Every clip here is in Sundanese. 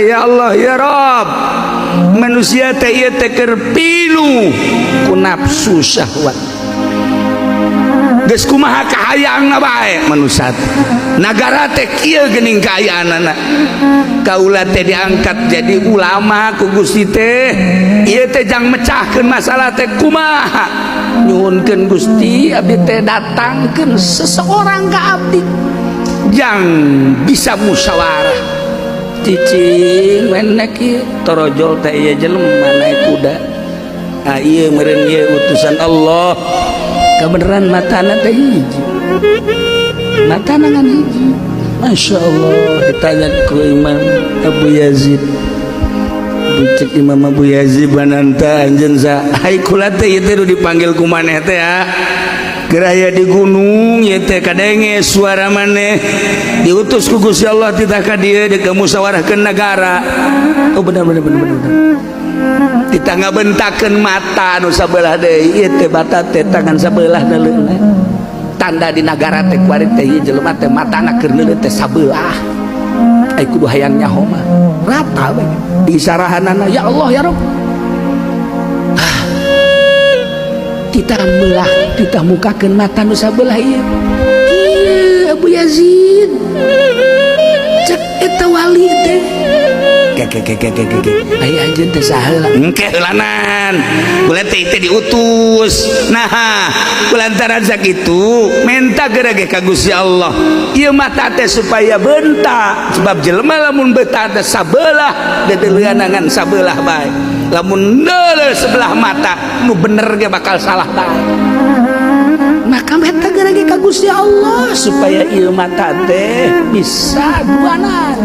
Ya Allah ya Rabb, manusia teh ieu teh keur pilu ku nafsu syahwat. Geus kumaha kahayaangna bae manusia nagara teh kieu geuning kaayaanana. Kaula teh diangkat jadi ulama ku Gusti teh ieu teh jang mecahkeun masalah teh kumaha. Nyuhunkeun Gusti abdi teh datangkeun seseorang ka abdi jang bisa musyawarah. Cicing menek ieu torojol teh ieu jelema naik kuda. Ah ieu meureun ieu utusan Allah. Kabeneran matana teh hiji. Matana ngan hiji. Masya Allah ditanya ku Imam Abu Yazid. Bucek Imam Abu Yazid bananta anjeun sa. Hai kula teh ieu teh dipanggil ku maneh teh ya. Geraya di gunung ieu teh kadenge suara maneh diutus ku Gusti Allah titah ka dieu dek musyawarahkeun negara. Oh benar. Kita ngabentakeun mata anu sabelah deui ieu teh bata teh tangan sabelah neuleuna. Tanda di negara teh kuari teh ieu jelema teh matana keur neuleun teh sabelah. Ai kudu hayang nyaho mah. Rata we di isarahanana ya Allah ya Rabb. Kita belah kita mukakeun mata nu sabelah ieu. Ieu Abu Yazid. Cek eta wali teh. Ai anjeun teh saha? Engke heulanan. Kulit teh diutus. Nah, kulantaran sakitu menta gerage ka Gusti Allah. Ieu mata teh supaya bentak sebab jelema lamun betah teh sabelah dedeleuanangan sabelah bae. Lamun neuleuh sebelah mata nu bener ge bakal salah bae. Maka meta gerage ka Gusti Allah supaya ieu mata teh bisa duanan.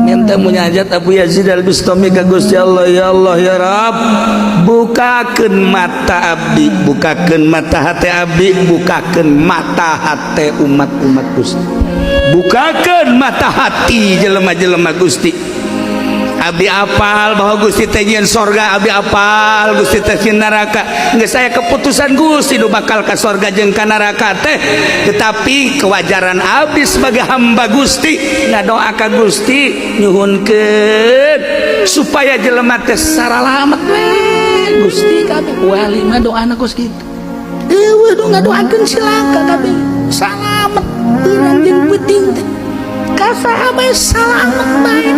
Minta munajat Abu Yazid Al-Bustami ka Gusti Allah, ya Allah ya Rabb, bukakeun mata abdi, bukakeun mata hati abdi, bukakeun mata hati umat-umat Gusti, bukakeun mata hati jelema-jelema Gusti. Abdi apal bahwa Gusti teh nyieun sorga, abdi apal Gusti teh nyieun neraka. Geus saya keputusan Gusti nu bakal ka sorga jeung ka neraka teh, tetapi kewajaran abdi sebagai hamba Gusti ngadoa ka Gusti nyuhunkeun supaya jelema teh saralamet we Gusti kabeh. Wali mah doana kos kitu. Eueuh nu ngadoakeun silaka kabeh salamet beurang jeung peuting teh. Ka sahabat salamet bae.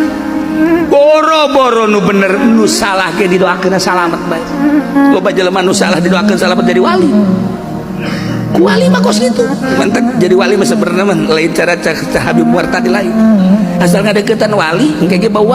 Boro-boro nu bener nu salah ge didoakeun salamet bae. Loba jelema nu salah didoakeun salamet jadi wali. Ku wali mah kos kitu. Mantep jadi wali mah sebenarnya mah lain cara Habib Wartadi lain. Asal ngadeukeutan wali engke ge bawa